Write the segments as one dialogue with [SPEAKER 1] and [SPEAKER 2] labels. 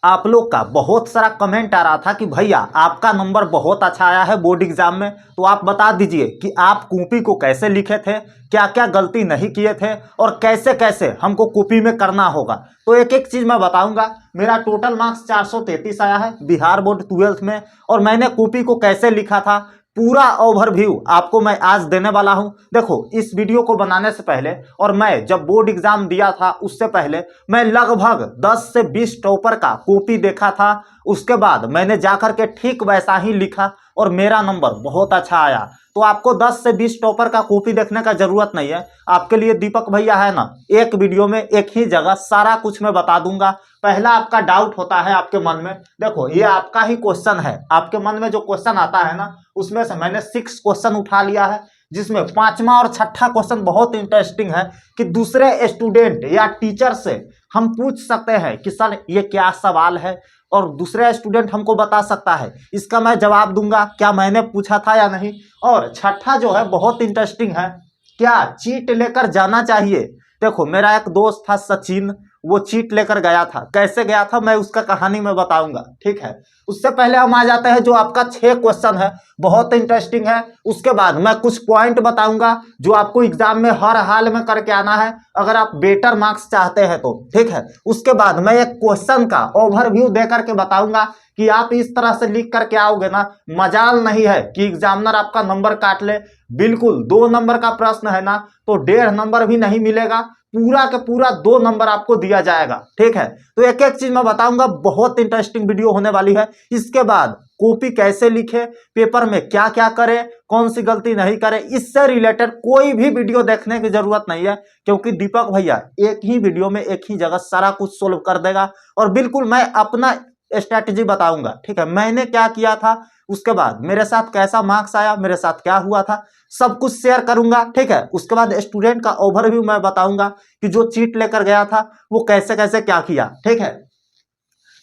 [SPEAKER 1] आप लोग का बहुत सारा कमेंट आ रहा था कि भैया आपका नंबर बहुत अच्छा आया है बोर्ड एग्जाम में, तो आप बता दीजिए कि आप कॉपी को कैसे लिखे थे, क्या क्या गलती नहीं किए थे और कैसे कैसे हमको कॉपी में करना होगा। तो एक एक चीज़ मैं बताऊंगा। मेरा टोटल मार्क्स 433 आया है बिहार बोर्ड 12th में, और मैंने कॉपी को कैसे लिखा था पूरा ओवरव्यू आपको मैं आज देने वाला हूं। देखो, इस वीडियो को बनाने से पहले और मैं जब बोर्ड एग्जाम दिया था उससे पहले मैं लगभग 10 से 20 टॉपर का कॉपी देखा था। उसके बाद मैंने जाकर के ठीक वैसा ही लिखा और मेरा नंबर बहुत अच्छा आया। तो आपको 10 से 20 टॉपर का कॉपी देखने का जरूरत नहीं है। आपके लिए दीपक भैया है ना, एक वीडियो में एक ही जगह सारा कुछ मैं बता दूंगा। पहला आपका डाउट होता है आपके मन में, देखो ये आपका ही क्वेश्चन है, आपके मन में जो क्वेश्चन आता है ना उसमें से मैंने 6 क्वेश्चन उठा लिया है, जिसमें 5वां और 6ठा क्वेश्चन बहुत इंटरेस्टिंग है कि दूसरे स्टूडेंट या टीचर से हम पूछ सकते हैं कि सर ये क्या सवाल है, और दूसरे स्टूडेंट हमको बता सकता है, इसका मैं जवाब दूंगा क्या मैंने पूछा था या नहीं। और 6ठा जो है बहुत इंटरेस्टिंग है, क्या चीट लेकर जाना चाहिए। देखो, मेरा एक दोस्त था सचिन, वो चीट लेकर गया था, कैसे गया था मैं उसका कहानी में बताऊंगा, ठीक है। उससे पहले हम आ जाते हैं जो आपका 6 क्वेश्चन है, बहुत इंटरेस्टिंग है। उसके बाद मैं कुछ पॉइंट बताऊंगा जो आपको एग्जाम में हर हाल में करके आना है अगर आप बेटर मार्क्स चाहते हैं तो, ठीक है। उसके बाद मैं एक क्वेश्चन का ओवरव्यू दे करके बताऊंगा कि आप इस तरह से लिख करके आओगे ना, मजाल नहीं है कि एग्जामिनर आपका नंबर काट ले। बिल्कुल 2 नंबर का प्रश्न है ना तो 1.5 नंबर भी नहीं मिलेगा, पूरा का पूरा 2 नंबर आपको दिया जाएगा, ठीक है। तो एक एक चीज मैं बताऊंगा, बहुत इंटरेस्टिंग वीडियो होने वाली है। इसके बाद कॉपी कैसे लिखे, पेपर में क्या क्या करे, कौन सी गलती नहीं करे, इससे रिलेटेड कोई भी वीडियो देखने की जरूरत नहीं है, क्योंकि दीपक भैया एक ही वीडियो में एक ही जगह सारा कुछ सोल्व कर देगा। और बिल्कुल मैं अपना स्ट्रैटेजी बताऊंगा, ठीक है, मैंने क्या किया था, उसके बाद मेरे साथ कैसा मार्क्स आया, मेरे साथ क्या हुआ था, सब कुछ शेयर करूंगा, ठीक है। उसके बाद स्टूडेंट का ओवरव्यू मैं बताऊंगा कि जो चीट लेकर गया था वो कैसे कैसे क्या किया, ठीक है।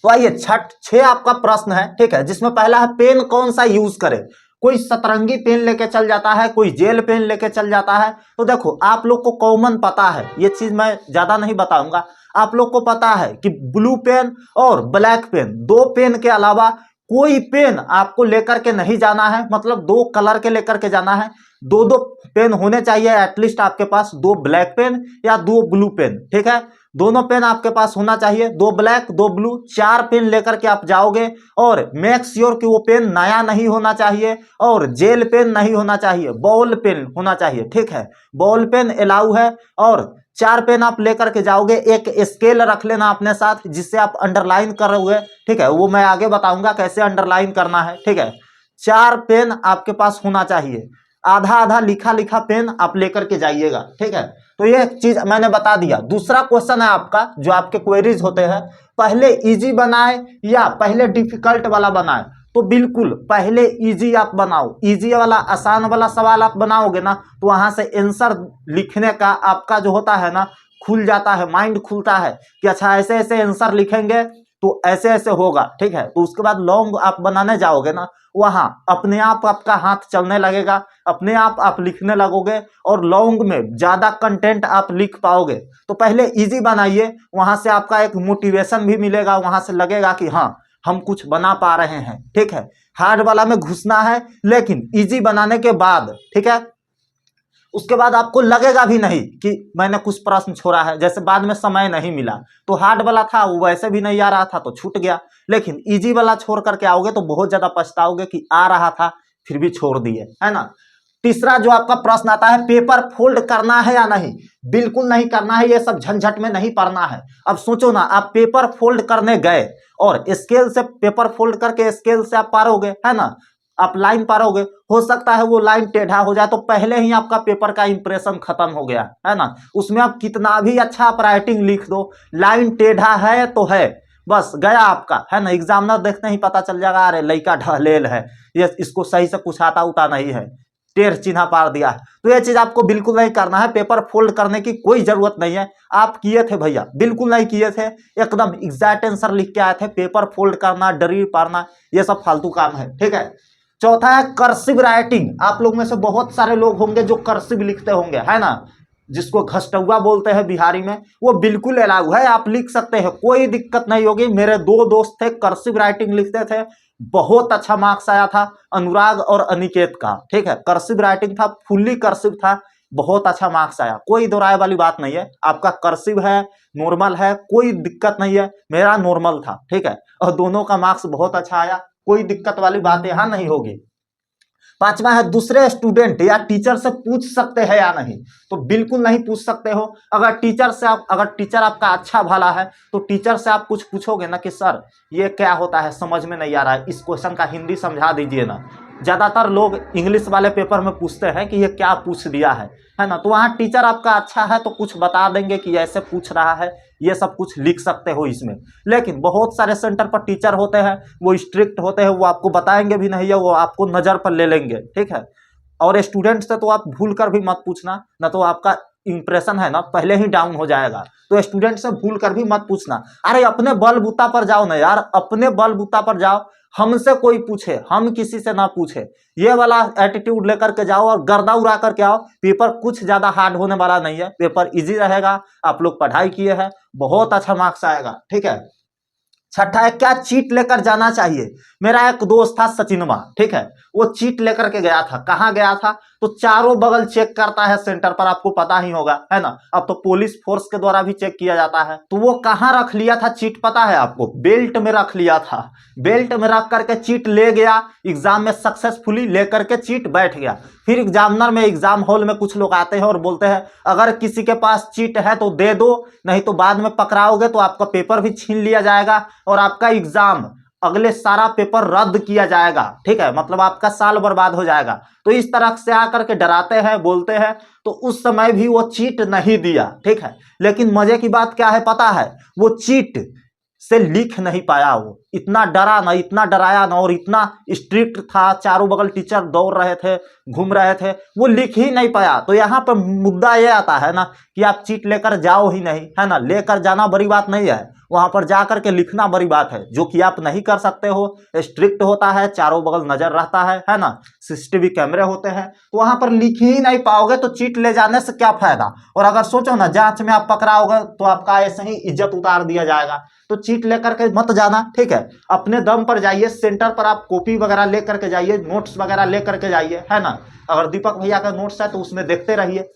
[SPEAKER 1] तो आइए 6 आपका प्रश्न है, ठीक है, जिसमें पहला है पेन कौन सा यूज करे। कोई सतरंगी पेन लेके चल जाता है, कोई जेल पेन लेके चल जाता है। तो देखो, आप लोग को कॉमन पता है, ये चीज मैं ज्यादा नहीं बताऊंगा, आप लोग को पता है कि ब्लू पेन और ब्लैक पेन, 2 पेन के अलावा कोई पेन आपको लेकर के नहीं जाना है, मतलब 2 कलर के लेकर के जाना है। 2 पेन होने चाहिए एटलीस्ट आपके पास, 2 ब्लैक पेन या 2 ब्लू पेन, ठीक है। दोनों पेन आपके पास होना चाहिए, 2 ब्लैक 2 ब्लू, 4 पेन लेकर के आप जाओगे। और मेक श्योर कि वो पेन नया नहीं होना चाहिए और जेल पेन नहीं होना चाहिए, बॉल पेन होना चाहिए, ठीक है। बॉल पेन अलाउ है। और 4 पेन आप लेकर के जाओगे, एक स्केल रख लेना अपने साथ जिससे आप अंडरलाइन करोगे, ठीक है, वो मैं आगे बताऊंगा कैसे अंडरलाइन करना है, ठीक है। 4 पेन आपके पास होना चाहिए, आधा आधा लिखा लिखा पेन आप लेकर के जाइएगा, ठीक है। तो ये चीज मैंने बता दिया। दूसरा क्वेश्चन है आपका, जो आपके क्वेरीज होते हैं, पहले इजी बनाए या पहले डिफिकल्ट वाला बनाए। तो बिल्कुल पहले इजी आप बनाओ, इजी वाला आसान वाला सवाल आप बनाओगे ना तो वहां से आंसर लिखने का आपका जो होता है ना खुल जाता है, माइंड खुलता है कि अच्छा ऐसे ऐसे आंसर लिखेंगे तो ऐसे ऐसे होगा, ठीक है। तो उसके बाद लॉन्ग आप बनाने जाओगे ना, वहां अपने आप आपका हाथ चलने लगेगा, अपने आप लिखने लगोगे और लॉन्ग में ज्यादा कंटेंट आप लिख पाओगे। तो पहले इजी बनाइए, वहां से आपका एक मोटिवेशन भी मिलेगा, वहां से लगेगा कि हाँ हम कुछ बना पा रहे हैं, ठीक है। हार्ड वाला में घुसना है लेकिन इजी बनाने के बाद, ठीक है, उसके बाद आपको लगेगा भी नहीं कि मैंने कुछ प्रश्न छोड़ा है, जैसे बाद में समय नहीं मिला तो हार्ड वाला था वो वैसे भी नहीं आ रहा था तो छूट गया, लेकिन इजी वाला छोड़ करके आओगे तो बहुत ज्यादा पछताओगे कि आ रहा था फिर भी छोड़ दिए, है ना। तीसरा जो आपका प्रश्न आता है, पेपर फोल्ड करना है या नहीं। बिल्कुल नहीं करना है, ये सब झंझट में नहीं पड़ना है। अब सोचो ना, आप पेपर फोल्ड करने गए और स्केल से पेपर फोल्ड करके स्केल से आप पारोगे, है ना, आप लाइन पारोगे, हो सकता है वो लाइन टेढ़ा हो जाए तो पहले ही आपका पेपर का इंप्रेशन खत्म हो गया, है ना। उसमें आप कितना भी अच्छा आप राइटिंग लिख दो, लाइन टेढ़ा है तो है, बस गया आपका, है ना। एग्जामिनर देखते ही पता चल जाएगा अरे लड़का ढलेल है, ये इसको सही से कुछ आता उता नहीं है, टेढ़ चिन्ह पार दिया है। तो ये चीज आपको बिल्कुल नहीं करना है, पेपर फोल्ड करने की कोई जरूरत नहीं है। आप किए थे भैया, बिल्कुल नहीं किए थे, एकदम एग्जैक्ट आंसर लिख के आए थे। पेपर फोल्ड करना, डरी पारना, ये सब फालतू काम है, ठीक है। चौथा है कर्सिव राइटिंग। आप लोग में से बहुत सारे लोग होंगे जो कर्सिव लिखते होंगे, है ना, जिसको घसटुआ बोलते हैं बिहारी में, वो बिल्कुल अलाउ है, आप लिख सकते हैं, कोई दिक्कत नहीं होगी। मेरे दो दोस्त थे, कर्सिव राइटिंग लिखते थे, बहुत अच्छा मार्क्स आया था, अनुराग और अनिकेत का, ठीक है। कर्सिव राइटिंग था, फुल्ली कर्सिव था, बहुत अच्छा मार्क्स आया, कोई दो राय वाली बात नहीं है। आपका कर्सिव है, नॉर्मल है, कोई दिक्कत नहीं है, मेरा नॉर्मल था, ठीक है, और दोनों का मार्क्स बहुत अच्छा आया, कोई दिक्कत वाली बात यहां नहीं होगी। पांचवा है, दूसरे स्टूडेंट या टीचर से पूछ सकते हैं या नहीं, तो बिल्कुल नहीं पूछ सकते हो। अगर टीचर आपका अच्छा भला है तो टीचर से आप कुछ पूछोगे ना कि सर ये क्या होता है, समझ में नहीं आ रहा है, इस क्वेश्चन का हिंदी समझा दीजिए ना। ज्यादातर लोग इंग्लिश वाले पेपर में पूछते हैं कि ये क्या पूछ दिया है ना, तो वहाँ टीचर आपका अच्छा है तो कुछ बता देंगे कि ऐसे पूछ रहा है, ये सब कुछ लिख सकते हो इसमें। लेकिन बहुत सारे सेंटर पर टीचर होते हैं, वो स्ट्रिक्ट होते हैं, वो आपको बताएंगे भी नहीं है, वो आपको नज़र पर ले लेंगे, ठीक है। और स्टूडेंट से तो आप भूल कर भी मत पूछना, ना तो आपका इंप्रेशन है ना पहले ही डाउन हो जाएगा। तो स्टूडेंट से भूल कर भी मत पूछना। अरे अपने बलबूता पर जाओ ना यार, अपने बलबूता पर जाओ, हमसे कोई पूछे, हम किसी से ना पूछे, ये वाला एटीट्यूड लेकर के जाओ और गर्दा उड़ा करके आओ। पेपर कुछ ज्यादा हार्ड होने वाला नहीं है, पेपर इजी रहेगा, आप लोग पढ़ाई किए हैं, बहुत अच्छा मार्क्स आएगा, ठीक है। छठा है, क्या चीट लेकर जाना चाहिए। मेरा एक दोस्त था सचिनमा, ठीक है, वो चीट लेकर के गया था। कहाँ गया था, तो चारों बगल चेक करता है सेंटर पर, आपको पता ही होगा, है ना, अब तो पुलिस फोर्स के द्वारा भी चेक किया जाता है। तो वो कहाँ रख लिया था चीट, पता है आपको, बेल्ट में रख लिया था। बेल्ट में रख करके चीट ले गया, एग्जाम में सक्सेसफुली लेकर के चीट बैठ गया। फिर एग्जामिनर में, एग्जाम हॉल में कुछ लोग आते हैं और बोलते हैं अगर किसी के पास चीट है तो दे दो, नहीं तो बाद में पकड़ाओगे तो आपका पेपर भी छीन लिया जाएगा और आपका एग्जाम अगले सारा पेपर रद्द किया जाएगा, ठीक है, मतलब आपका साल बर्बाद हो जाएगा। तो इस तरह से आकर के डराते हैं, बोलते हैं। तो उस समय भी वो चीट नहीं दिया, ठीक है। लेकिन मजे की बात क्या है पता है, वो चीट से लिख नहीं पाया, वो इतना डरा ना, इतना डराया ना, और इतना स्ट्रिक्ट था, चारों बगल टीचर दौड़ रहे थे, घूम रहे थे, वो लिख ही नहीं पाया। तो यहाँ पर मुद्दा ये आता है ना कि आप चीट लेकर जाओ ही नहीं, है ना, लेकर जाना बड़ी बात नहीं है, वहां पर जा करके लिखना बड़ी बात है, जो कि आप नहीं कर सकते हो। स्ट्रिक्ट होता है, चारों बगल नजर रहता है ना, सीसीटीवी कैमरे होते हैं, तो वहां पर लिख ही नहीं पाओगे तो चीट ले जाने से क्या फायदा। और अगर सोचो ना जांच में आप पकड़ाओगे तो आपका ऐसे ही इज्जत उतार दिया जाएगा। तो चीट लेकर के मत जाना, ठीक है, अपने दम पर जाइए, सेंटर पर आप कॉपी वगैरह लेकर के जाइए, नोट्स वगैरह लेकर के जाइए, है ना। अगर दीपक भैया का नोट्स है तो उसमें देखते रहिए,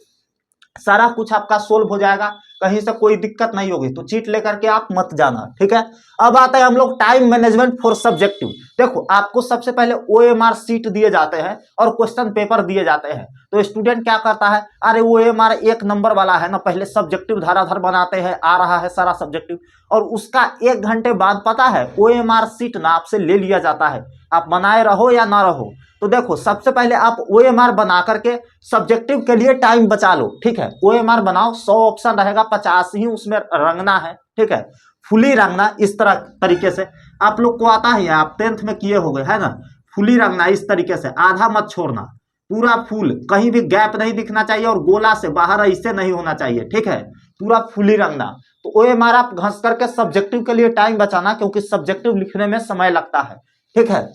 [SPEAKER 1] सारा कुछ आपका सोल्व हो जाएगा, कहीं से कोई दिक्कत नहीं होगी। तो चीट लेकर के आप मत जाना, ठीक है। अब आता है हम लोग टाइम मैनेजमेंट फॉर सब्जेक्टिव। देखो आपको सबसे पहले OMR सीट दिए जाते हैं और क्वेश्चन पेपर दिए जाते हैं। तो स्टूडेंट क्या करता है, अरे OMR 1 नंबर वाला है ना, पहले सब्जेक्टिव धराधर बनाते हैं, आ रहा है सारा सब्जेक्टिव, और उसका 1 घंटे बाद पता है OMR सीट ना आपसे ले लिया जाता है, आप बनाए रहो या ना रहो। तो देखो सबसे पहले आप OMR बना करके सब्जेक्टिव के लिए टाइम बचा लो, ठीक है। OMR बनाओ, 100 ऑप्शन रहेगा, 50 ही उसमें रंगना है, ठीक है, फुली रंगना। इस तरह तरीके से आप लोग को आता है, आप 10th में किए हो गए, है ना, फुली रंगना इस तरीके से, आधा मत छोड़ना, पूरा फुल, कहीं भी गैप नहीं दिखना चाहिए, और गोला से बाहर ऐसे नहीं होना चाहिए, ठीक है, पूरा फुली रंगना। तो OMR आप घस करके सब्जेक्टिव के लिए टाइम बचाना, क्योंकि सब्जेक्टिव लिखने में समय लगता है, ठीक है।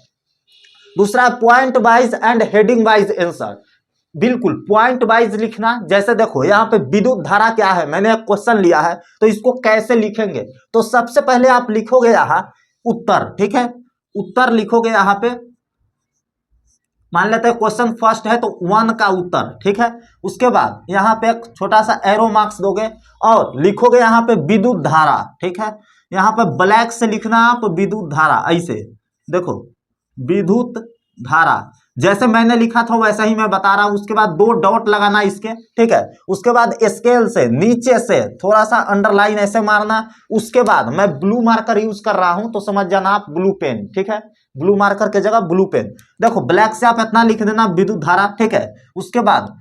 [SPEAKER 1] दूसरा point wise and heading wise answer, बिल्कुल पॉइंट वाइज लिखना। जैसे देखो यहाँ पे विद्युत धारा क्या है, मैंने एक क्वेश्चन लिया है, तो इसको कैसे लिखेंगे। तो सबसे पहले आप लिखोगे यहाँ उत्तर, ठीक है, उत्तर लिखोगे यहाँ पे, मान लेते हैं क्वेश्चन फर्स्ट है तो 1 का उत्तर, ठीक है। उसके बाद यहाँ पे एक छोटा सा एरो मार्क्स दोगे और लिखोगे यहाँ पे विद्युत धारा, ठीक है, यहाँ पे ब्लैक से लिखना आप विद्युत धारा, ऐसे देखो विद्युत धारा, जैसे मैंने लिखा था वैसा ही मैं बता रहा हूं। उसके बाद 2 डॉट लगाना इसके, ठीक है। उसके बाद स्केल से नीचे से थोड़ा सा अंडरलाइन ऐसे मारना। उसके बाद मैं ब्लू मार्कर यूज कर रहा हूं तो समझ जाना आप ब्लू पेन, ठीक है, ब्लू मार्कर के जगह ब्लू पेन। देखो ब्लैक से आप इतना लिख देना विद्युत धारा, ठीक है। उसके बाद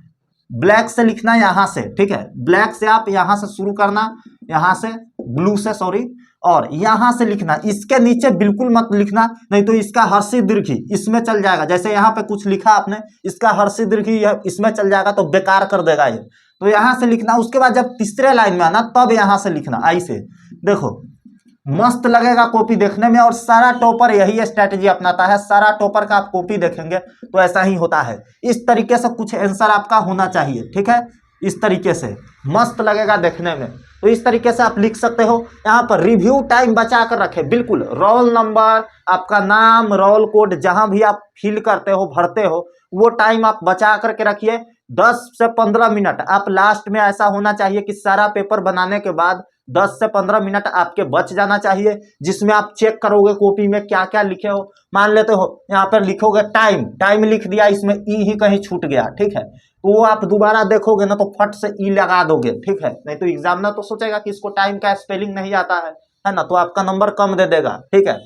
[SPEAKER 1] ब्लैक से लिखना यहाँ से, ठीक है, ब्लैक से आप यहाँ से शुरू करना, यहाँ से ब्लू से, सॉरी, और यहां से लिखना। इसके नीचे बिल्कुल मत लिखना, नहीं तो इसका हर्षी दीर्घी इसमें चल जाएगा। जैसे यहाँ पे कुछ लिखा आपने, इसका हर्षी दीर्घी इसमें चल जाएगा तो बेकार कर देगा ये, तो यहां से लिखना। उसके बाद जब तीसरे लाइन में आना तब यहां से लिखना, ऐसे देखो मस्त लगेगा कॉपी देखने में। और सारा टॉपर यही स्ट्रैटेजी अपनाता है, सारा टॉपर का आप कॉपी देखेंगे तो ऐसा ही होता है। इस तरीके से कुछ आंसर आपका होना चाहिए, ठीक है। इस तरीके से मस्त लगेगा देखने में। तो इस तरीके से आप लिख सकते हो। यहाँ पर रिव्यू टाइम बचा कर रखें, बिल्कुल रोल नंबर, आपका नाम, रोल कोड, जहां भी आप फिल करते हो, भरते हो, वो टाइम आप बचा करके रखिए। 10 से 15 मिनट आप लास्ट में, ऐसा होना चाहिए कि सारा पेपर बनाने के बाद 10 से 15 मिनट आपके बच जाना चाहिए, जिसमें आप चेक करोगे कॉपी में क्या क्या लिखे हो। मान लेते हो यहाँ पर लिखोगे टाइम, टाइम लिख दिया, इसमें ई ही कहीं छूट गया, ठीक है, तो वो आप दोबारा देखोगे ना तो फट से ई लगा दोगे, ठीक है, नहीं तो एग्जामिनर तो सोचेगा कि इसको टाइम का स्पेलिंग नहीं आता है ना, तो आपका नंबर कम दे देगा, ठीक है।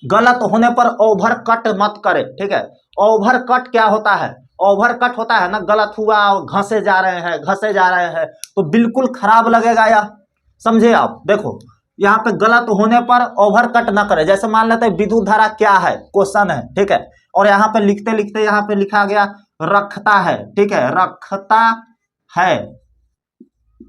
[SPEAKER 1] गलत होने पर ओवर कट मत करें, ठीक है। ओवर कट क्या होता है? ओवर कट होता है ना, गलत हुआ और घसे जा रहे हैं, घसे जा रहे हैं, तो बिल्कुल खराब लगेगा। या समझे आप? देखो यहाँ पे गलत होने पर ओवर कट ना करें। जैसे मान लेते हैं विद्युत धारा क्या है, क्वेश्चन है, ठीक है, और यहाँ पे लिखते लिखते यहाँ पे लिखा गया रखता है, ठीक है, रखता है।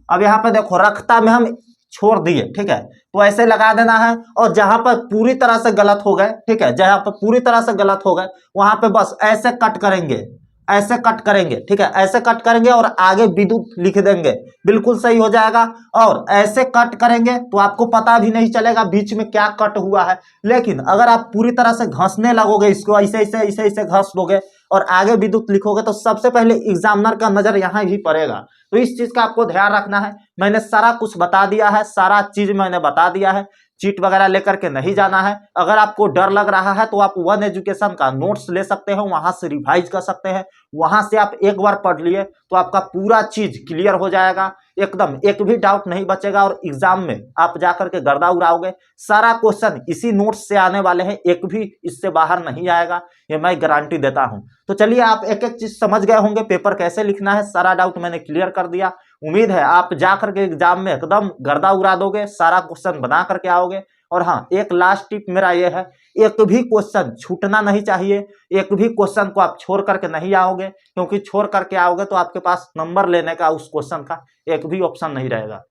[SPEAKER 1] अब यहाँ पे देखो रखता में हम छोड़ दिए, ठीक है, तो ऐसे लगा देना है। और जहां पर पूरी तरह से गलत हो गए, ठीक है, जहां पर पूरी तरह से गलत हो गए वहां पे बस ऐसे कट करेंगे, ऐसे कट करेंगे, ठीक है, ऐसे कट करेंगे और आगे विद्युत लिख देंगे, बिल्कुल सही हो जाएगा। और ऐसे कट करेंगे तो आपको पता भी नहीं चलेगा बीच में क्या कट हुआ है। लेकिन अगर आप पूरी तरह से घसने लगोगे, इसको ऐसे ऐसे ऐसे ऐसे घस दोगे और आगे विद्युत लिखोगे, तो सबसे पहले एग्जामिनर का नजर यहाँ भी पड़ेगा। तो इस चीज का आपको ध्यान रखना है। मैंने सारा कुछ बता दिया है, सारा चीज मैंने बता दिया है। चीट वगैरह लेकर के नहीं जाना है। अगर आपको डर लग रहा है तो आप वन एजुकेशन का नोट्स ले सकते हो, वहां से रिवाइज कर सकते हैं। वहां से आप एक बार पढ़ लिए तो आपका पूरा चीज क्लियर हो जाएगा, एकदम एक भी डाउट नहीं बचेगा और एग्जाम में आप जाकर के गर्दा उड़ाओगे। सारा क्वेश्चन इसी नोट्स से आने वाले हैं, एक भी इससे बाहर नहीं आएगा, ये मैं गारंटी देता हूं। तो चलिए आप एक एक चीज समझ गए होंगे, पेपर कैसे लिखना है, सारा डाउट मैंने क्लियर कर दिया। उम्मीद है आप जाकर के एग्जाम में एकदम गर्दा उड़ा दोगे, सारा क्वेश्चन बना करके आओगे। और हाँ, एक लास्ट टिप मेरा ये है, एक भी क्वेश्चन छूटना नहीं चाहिए। एक भी क्वेश्चन को आप छोड़ करके नहीं आओगे, क्योंकि छोड़ करके आओगे तो आपके पास नंबर लेने का उस क्वेश्चन का एक भी ऑप्शन नहीं रहेगा।